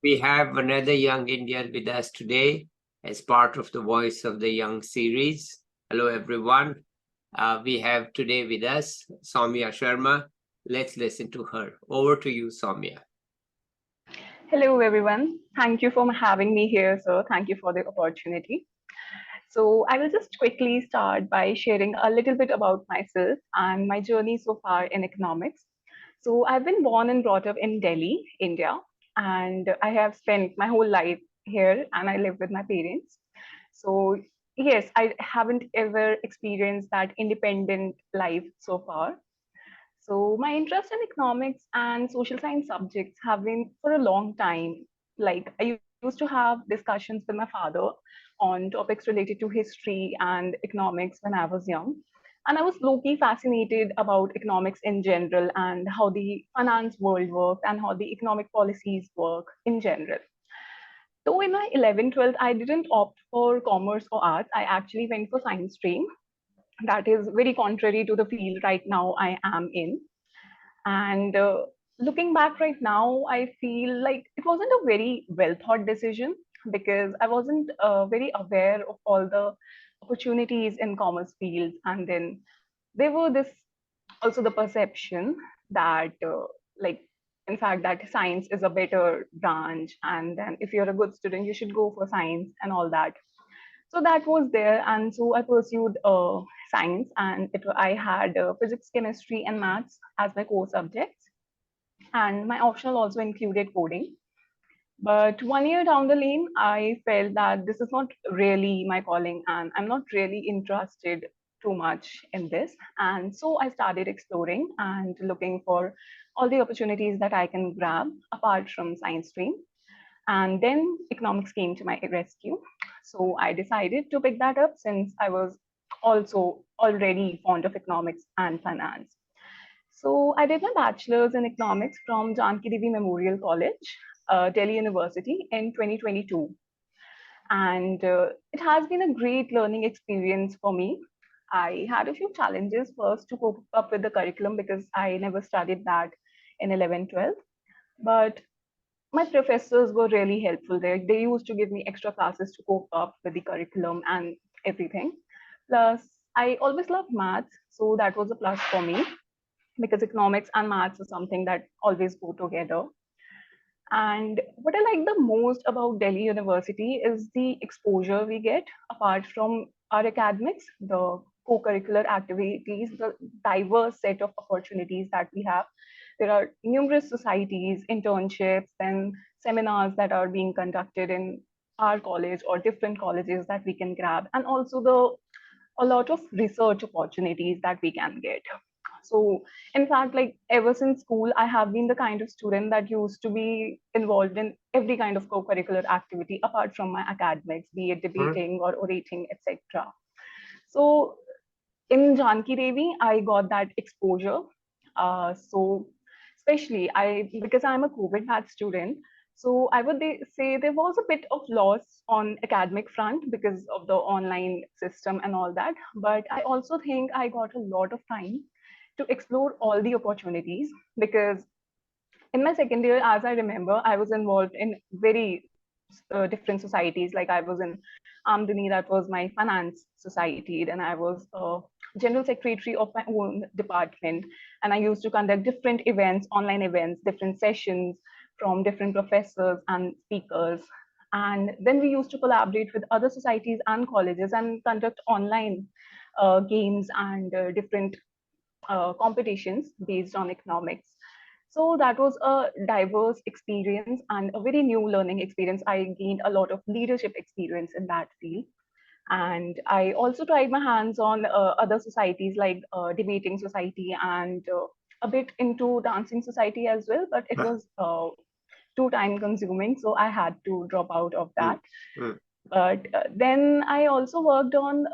We have another young Indian with us today as part of the Voice of the Young series. Hello, everyone. We have today with us Soumya Sharma. Let's listen to her. Over to you, Soumya. Hello, everyone. Thank you for having me here, sir. Thank you for the opportunity. So, I will just quickly start by sharing a little bit about myself and my journey so far in economics. So, I've been born and brought up in Delhi, India, and I have spent my whole life here and I live with my parents. So, yes, I haven't ever experienced that independent life so far. So my interest in economics and social science subjects have been for a long time. Like I used to have discussions with my father on topics related to history and economics when I was young. And I was low-key fascinated about economics in general and how the finance world works and how the economic policies work in general. Though in my 11th, 12th, I didn't opt for commerce or arts. I actually went for science stream. That is very contrary to the field right now I am in. And looking back right now, I feel like it wasn't a very well thought decision because I wasn't very aware of all the opportunities in commerce fields. And then there were this also the perception that, like, in fact, that science is a better branch. And then if you're a good student, you should go for science and all that. So that was there. And so I pursued science, and I had physics, chemistry, and maths as my core subjects, and my optional also included coding. But 1 year down the lane, I felt that this is not really my calling, and I'm not really interested too much in this. And so I started exploring and looking for all the opportunities that I can grab apart from science stream. And then economics came to my rescue. So I decided to pick that up since I was also already fond of economics and finance. So I did my bachelor's in economics from Janki Devi Memorial College, Delhi University in 2022. And it has been a great learning experience for me. I had a few challenges first to cope up with the curriculum because I never studied that in 11, 12. But my professors were really helpful there. They used to give me extra classes to cope up with the curriculum and everything. Plus, I always loved maths, so that was a plus for me because economics and maths is something that always go together. And what I like the most about Delhi University is the exposure we get apart from our academics, the co-curricular activities, the diverse set of opportunities that we have. There are numerous societies, internships, and seminars that are being conducted in our college or different colleges that we can grab, and also the a lot of research opportunities that we can get. So, in fact, like ever since school, I have been the kind of student that used to be involved in every kind of co-curricular activity apart from my academics, be it debating or orating, etc. So, in Janki Devi, I got that exposure. So, especially I because I'm a COVID batch student, so I would say there was a bit of loss on academic front because of the online system and all that. But I also think I got a lot of time to explore all the opportunities because in my second year, as I remember, I was involved in very different societies. Like I was in Amdani, that was my finance society. Then I was general secretary of my own department, and I used to conduct different events, online events, different sessions from different professors and speakers. And then we used to collaborate with other societies and colleges and conduct online games and different competitions based on economics. So that was a diverse experience and a very new learning experience. I gained a lot of leadership experience in that field. And I also tried my hands on other societies like debating society and a bit into dancing society as well, but it was too time consuming. So I had to drop out of that. But then I also worked on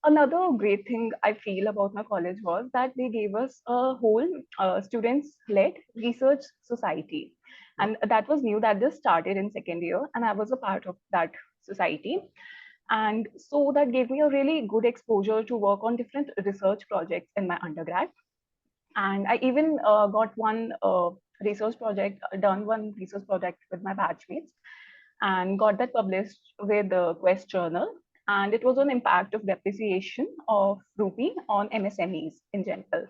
another great thing I feel about my college was that they gave us a whole students led research society. And that was new that just started in second year. And I was a part of that society. And so that gave me a really good exposure to work on different research projects in my undergrad. And I even got one research project, done one research project with my batchmates, and got that published with the Quest Journal. And it was on impact of depreciation of rupee on MSMEs in general.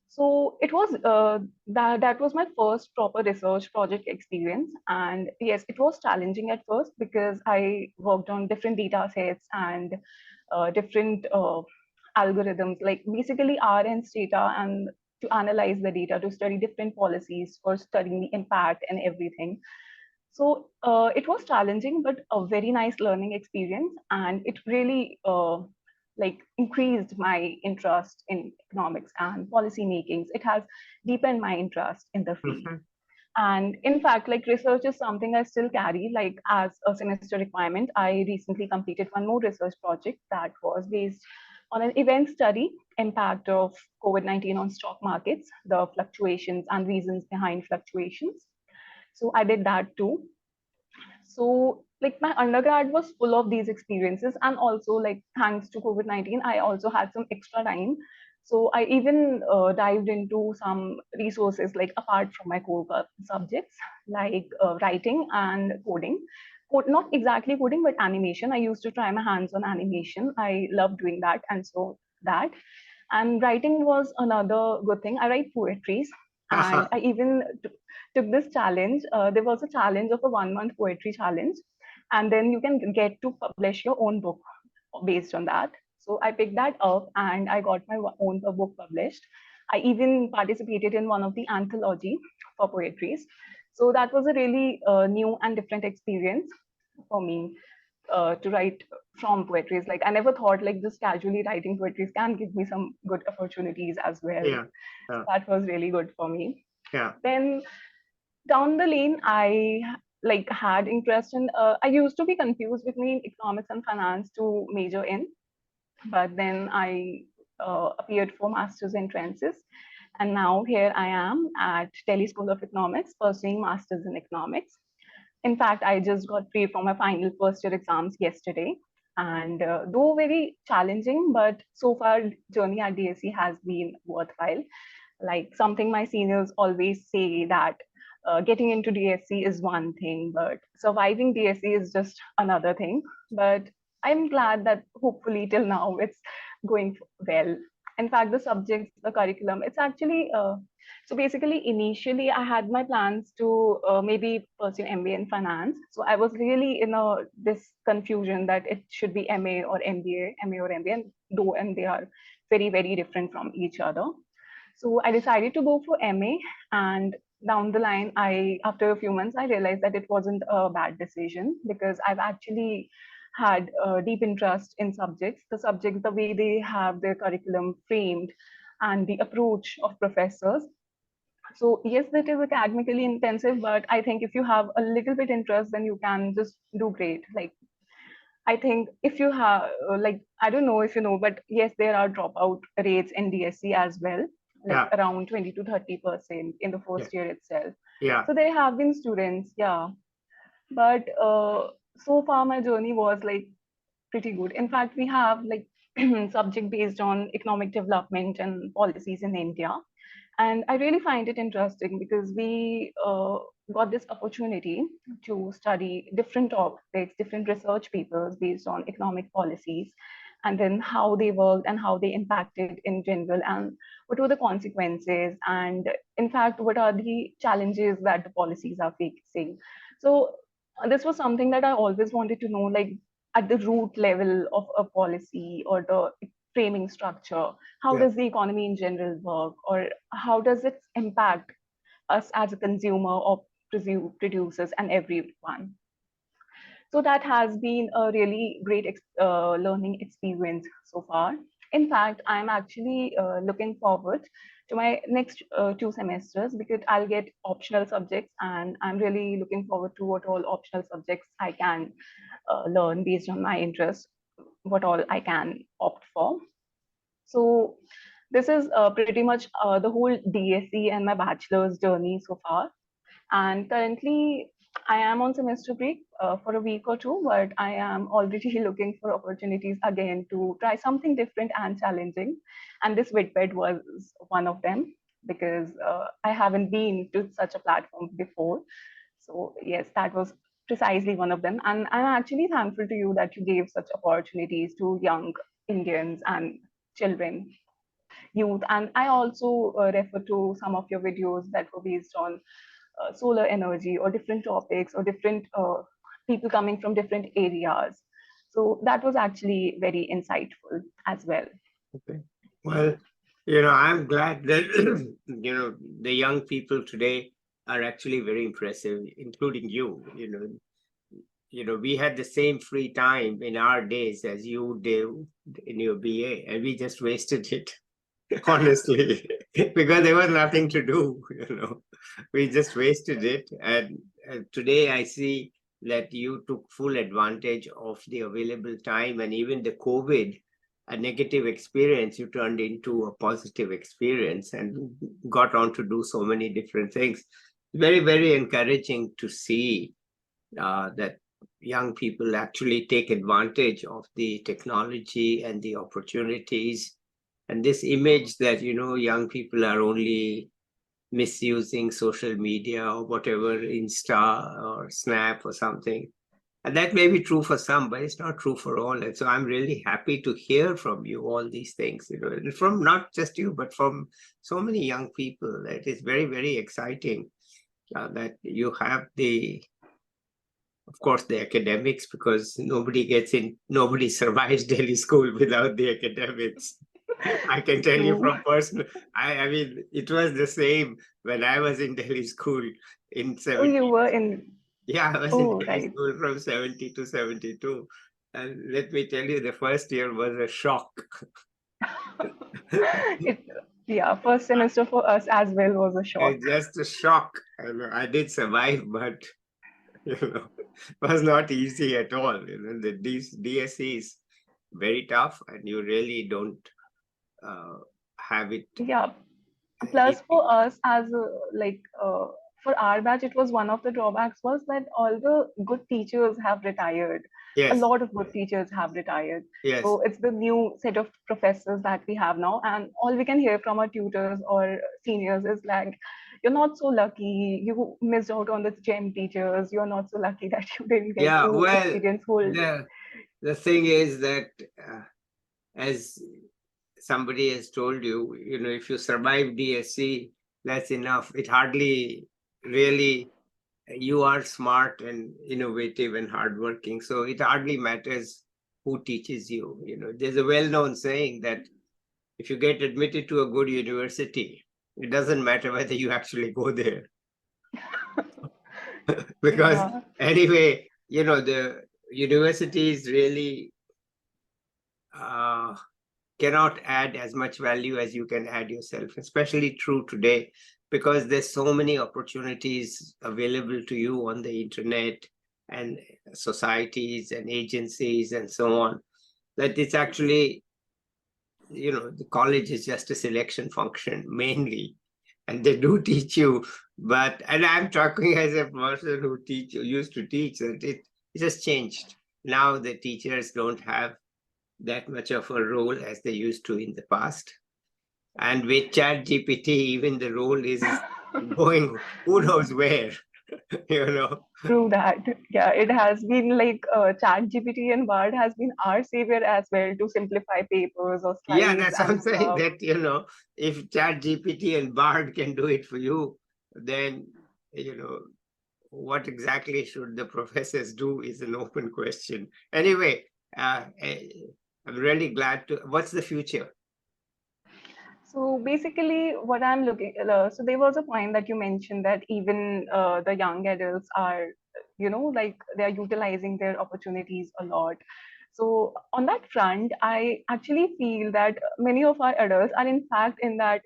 So it was that was my first proper research project experience, and yes, it was challenging at first because I worked on different data sets and different algorithms, like basically RN's data, and to analyze the data, to study different policies for studying the impact and everything. So it was challenging, but a very nice learning experience, and it really like increased my interest in economics and policy makings. It has deepened my interest in the field. Mhm. And in fact, like research is something I still carry, like as a semester requirement. I recently completed one more research project that was based on an event study, impact of COVID-19 on stock markets, the fluctuations and reasons behind fluctuations. So I did that too. So like my undergrad was full of these experiences, and also like thanks to COVID-19, I also had some extra time. So I even dived into some resources like apart from my core subjects, like writing and coding. Not exactly coding, but animation. I used to try my hands on animation. I love doing that, and so that. And writing was another good thing. I write poetries, and I even took this challenge. There was a challenge of a 1 month poetry challenge, and then you can get to publish your own book based on that. So I picked that up and I got my own book published. I even participated in one of the anthology for poetries. So that was a really new and different experience for me to write from poetries. Like I never thought like just casually writing poetries can give me some good opportunities as well. Yeah. So that was really good for me. Yeah. Then down the lane, I like had interest in. I used to be confused between economics and finance to major in, but then I appeared for masters entrances, and now here I am at Delhi School of Economics pursuing masters in economics. In fact, I just got free from my final first year exams yesterday. And though very challenging, but so far journey at DSC has been worthwhile. Like something my seniors always say that getting into DSC is one thing, but surviving DSC is just another thing. But I'm glad that hopefully till now it's going well. In fact, the subjects, the curriculum, it's actually so basically initially I had my plans to maybe pursue MBA in finance. So I was really in a this confusion that it should be MA or MBA, MA or MBA, and though and they are very different from each other. So I decided to go for MA, and down the line, I after a few months, I realized that it wasn't a bad decision because I've actually had a deep interest in the way they have their curriculum framed, and the approach of professors. So yes, that is academically intensive, but I think if you have a little bit interest, then you can just do great. Like I think if you have, like, I don't know if you know, but yes, there are dropout rates in DSC as well, like Yeah. around 20 to 30% in the Yeah. first year itself. Yeah. So there have been students, yeah. But so far, my journey was like pretty good. In fact, we have like subject based on economic development and policies in India. And I really find it interesting because we got this opportunity to study different topics, different research papers based on economic policies, and then how they worked and how they impacted in general, and what were the consequences, and in fact, what are the challenges that the policies are facing. So this was something that I always wanted to know, like at the root level of a policy or the framing structure, how Yeah. does the economy in general work, or how does it impact us as a consumer or producers and everyone. So that has been a really great learning experience so far. In fact, I'm actually looking forward to my next 2 semesters because I'll get optional subjects, and I'm really looking forward to what all optional subjects I can learn based on my interest, what all I can opt for. So this is pretty much the whole DSC and my bachelor's journey so far. And currently, I am on semester break for a week or two, but I am already looking for opportunities again to try something different and challenging. And this Vidped was one of them. because I haven't been to such a platform before. So yes, that was precisely one of them. And I'm actually thankful to you that you gave such opportunities to young Indians and children, youth. And I also refer to some of your videos that were based on solar energy or different topics or different people coming from different areas. So that was actually very insightful as well. Okay. Well, I'm glad that, the young people today are actually very impressive, including you. We had the same free time in our days as you do in your BA, and we just wasted it, honestly, because there was nothing to do. We just wasted it. And today I see that you took full advantage of the available time, and even the COVID, a negative experience, you turned into a positive experience and got on to do so many different things. Very, very encouraging to see that young people actually take advantage of the technology and the opportunities. And this image that, young people are only misusing social media or whatever, Insta or Snap or something. And that may be true for some, but it's not true for all. And so I'm really happy to hear from you all these things, and from not just you, but from so many young people. It is very, very exciting that you have of course, the academics, because nobody survives Delhi school without the academics. I can tell you True. from personal, I mean, it was the same when I was in Delhi school in Oh, 70. you were in. Yeah, I was in Oh, Delhi right. school from 70 to 72. And let me tell you, the first year was a shock. it, yeah, first semester for us as well was a shock. It's just a shock. I did survive, but it was not easy at all. The DSC is very tough, and you really don't uh, have it Yeah. Plus, easy. for us as for our batch, it was one of the drawbacks was that all the good teachers have retired. A Yes, lot of good teachers have retired. yes. So it's the new set of professors that we have now, and all we can hear from our tutors or seniors is like, "You're not so lucky. You missed out on the gem teachers. You're not so lucky that you didn't get Yeah, to well, experience whole." the thing is that uh, as somebody has told you, if you survive DSC, that's enough. It hardly really, you are smart and innovative and hardworking, so it hardly matters who teaches you. There's a well-known saying that if you get admitted to a good university, it doesn't matter whether you actually go there. Because Yeah. anyway, the universities really uh, cannot add as much value as you can add yourself, especially true today, because there's so many opportunities available to you on the internet and societies and agencies and so on, that it's actually, the college is just a selection function mainly, and they do teach you, and I'm talking as a person who used to teach, that it just changed. Now the teachers don't have that much of a role as they used to in the past. And with Chat GPT, even the role is going who knows where, you know. True that. Yeah, it has been like Chat GPT and Bard has been our savior as well to simplify papers or Yeah, slides that's what and I'm saying. stuff. That, if Chat GPT and Bard can do it for you, then, you know, what exactly should the professors do is an open question. Anyway, I'm really glad to. What's the future? So basically, what I'm looking, so there was a point that you mentioned that even the young adults are, like they are utilizing their opportunities a lot. So on that front, I actually feel that many of our adults are in fact in that,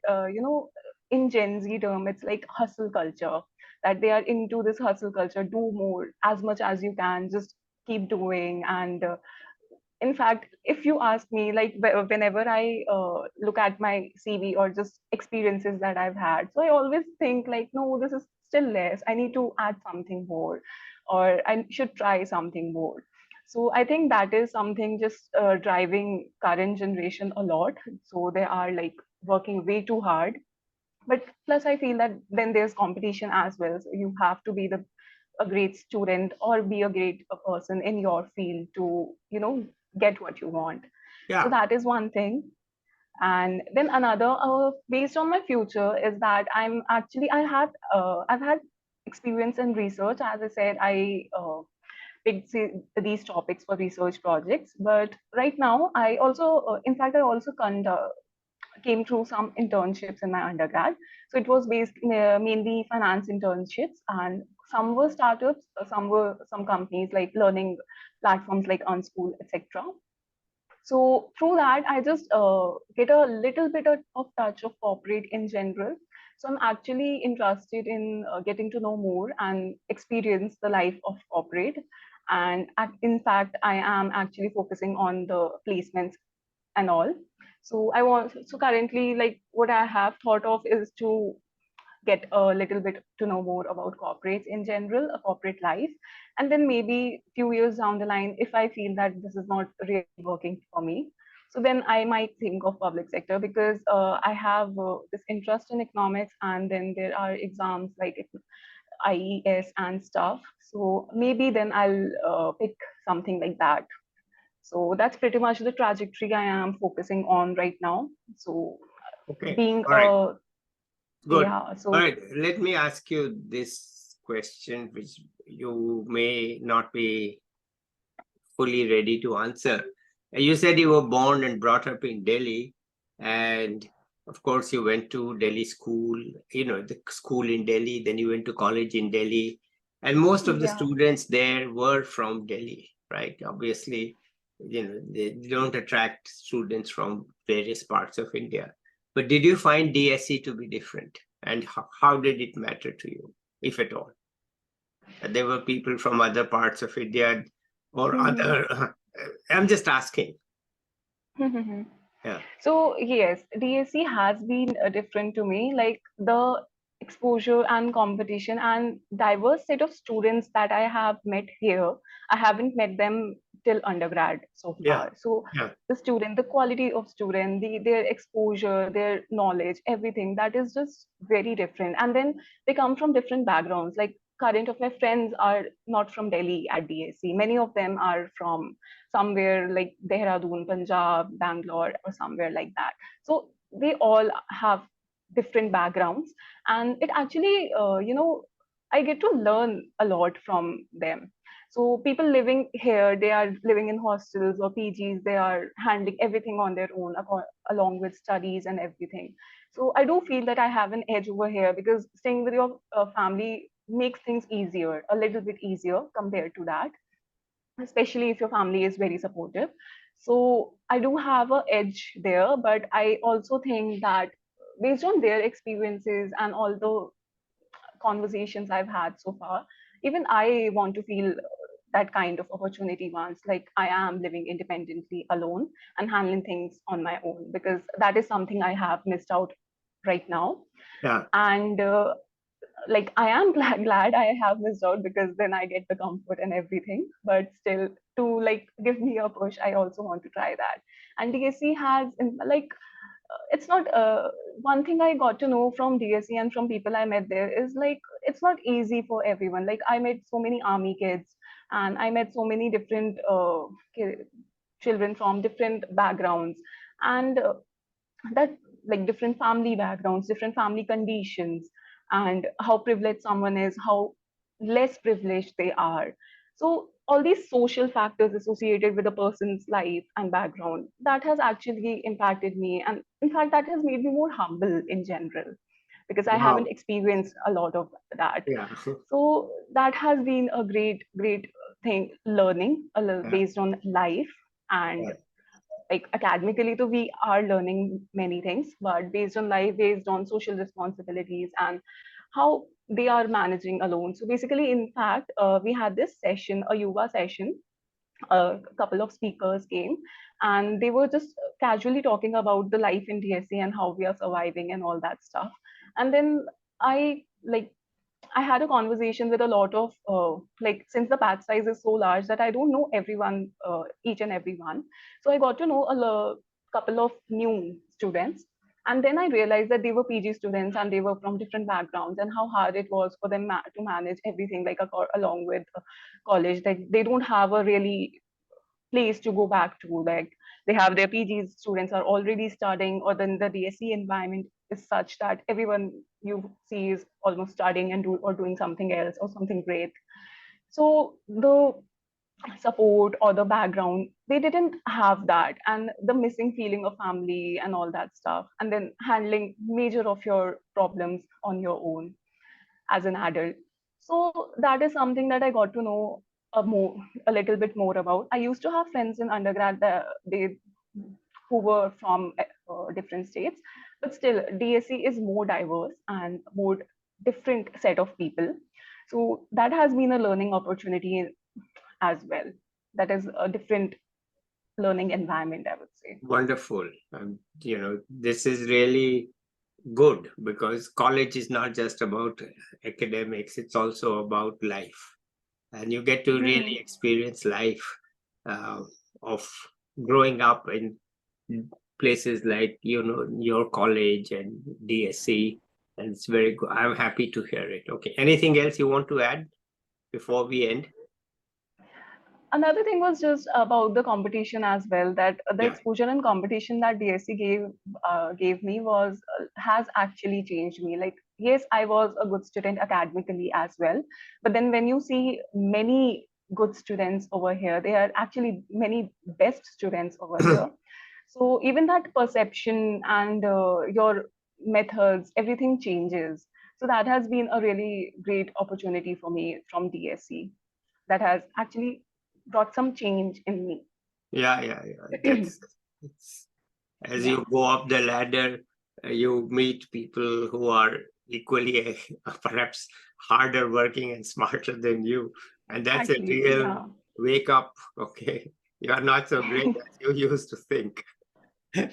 in Gen Z term, it's like hustle culture, that they are into this hustle culture, do more as much as you can, just keep doing. And in fact, if you ask me, like whenever I look at my CV or just experiences that I've had, so I always think like, no, this is still less. I need to add something more, or I should try something more. So I think that is something just driving current generation a lot. So they are like working way too hard, But plus I feel that then there's competition as well, so you have to be a great student or be a great person in your field to get what you want. So Yeah. that is one thing. And then another, based on my future, is that I've had experience in research. As I said, I picked these topics for research projects, but right now I also in fact I also came through some internships in my undergrad. So it was based mainly finance internships, and some were startups, some were some companies like learning platforms like Unschool, etc. So through that, I just get a little bit of touch of corporate in general. So I'm actually interested in getting to know more and experience the life of corporate. And in fact, I am actually focusing on the placements and all. So currently, like what I have thought of is to get a little bit to know more about corporates in general, a corporate life, and then maybe a few years down the line, if I feel that this is not really working for me, so then I might think of public sector, because I have this interest in economics, and then there are exams like IES and stuff. So maybe then I'll pick something like that. So that's pretty much the trajectory I am focusing on right now. So Okay. being All right. Good. yeah, All so right. Let me ask you this question, which you may not be fully ready to answer. You said you were born and brought up in Delhi, and of course, you went to Delhi school, the school in Delhi, then you went to college in Delhi, and most of the yeah. students there were from Delhi, right? Obviously, they don't attract students from various parts of India. But did you find DSE to be different? And how did it matter to you, if at all? There were people from other parts of India or Mhm. other. I'm just asking. Yeah. So yes, DSC has been different to me. Like the exposure and competition and diverse set of students that I have met here, I haven't met them till undergrad so Yeah. far. So Yeah. the quality of student, their exposure, their knowledge, everything, that is just very different. And then they come from different backgrounds. Like current of my friends are not from Delhi at DSC. Many of them are from somewhere like Dehradun, Punjab, Bangalore, or somewhere like that. So they all have different backgrounds, and it actually, I get to learn a lot from them. So people living here, they are living in hostels or PGs. They are handling everything on their own, along with studies and everything. So I do feel that I have an edge over here, because staying with your family makes things easier, a little bit easier compared to that, especially if your family is very supportive. So I do have a edge there, but I also think that based on their experiences and all the conversations I've had so far, even I want to feel that kind of opportunity once, like I am living independently alone and handling things on my own, because that is something I have missed out right now. Yeah. And like I am glad I have missed out, because then I get the comfort and everything. But still, to like give me a push, I also want to try that. And DSC has like it's not one thing I got to know from DSC and from people I met there is like it's not easy for everyone. Like I met so many army kids, and I met so many different children from different backgrounds, and that like different family backgrounds, different family conditions, and how privileged someone is, how less privileged they are. So all these social factors associated with a person's life and background, that has actually impacted me, and in fact that has made me more humble in general, because I haven't Wow. experienced a lot of that. Yeah. So that has been a great thing, learning a little Yeah. based on life. And Yeah. like academically so we are learning many things, but based on life, based on social responsibilities and how they are managing alone. So basically, in fact, we had this session, a yoga session. A couple of speakers came, and they were just casually talking about the life in DSC and how we are surviving and all that stuff. And then I like I had a conversation with a lot of like, since the batch size is so large that I don't know everyone, each and every one. So I got to know couple of new students. And then I realized that they were PG students and they were from different backgrounds, and how hard it was for them to manage everything, like along with college. Like they don't have a really place to go back to. Like they have their PG students are already studying, or then the DSE environment is such that everyone you see is almost studying and doing something else or something great. So the support or the background, they didn't have that, and the missing feeling of family and all that stuff, and then handling major of your problems on your own as an adult. So that is something that I got to know a little bit more about. I used to have friends in undergrad that they who were from different states, but still DSE is more diverse and more different set of people. So that has been a learning opportunity as well. That is a different learning environment, I would say. Wonderful. This is really good because college is not just about academics, it's also about life. And you get to really Hmm. experience life uh, of growing up in places like, your college and DSC. And it's very good. I'm happy to hear it. Okay. Anything else you want to add before we end? Another thing was just about the competition as well. That the Yeah. exposure and competition that DSC gave me was has actually changed me. Like yes, I was a good student academically as well, but then when you see many good students over here, there are actually many best students over here. So even that perception and your methods, everything changes. So that has been a really great opportunity for me from DSC, that has actually brought some change in me. Yeah. It's, as Yeah, you go up the ladder, you meet people who are equally, perhaps harder working and smarter than you. And that's a exactly. real Yeah, wake up. Okay. You are not so great as you used to think.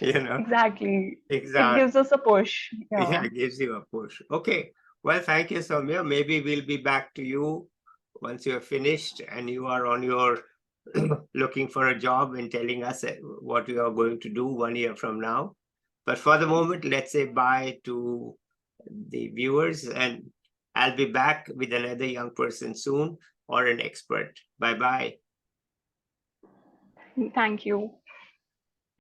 you know, exactly. It exactly. gives us a push. Yeah, Yeah. it gives you a push. Okay. Well, thank you, Soumya. Maybe we'll be back to you once you're finished and you are on your looking for a job and telling us what you are going to do 1 year from now. But for the moment, let's say bye to the viewers, and I'll be back with another young person soon or an expert. Bye bye. Thank you.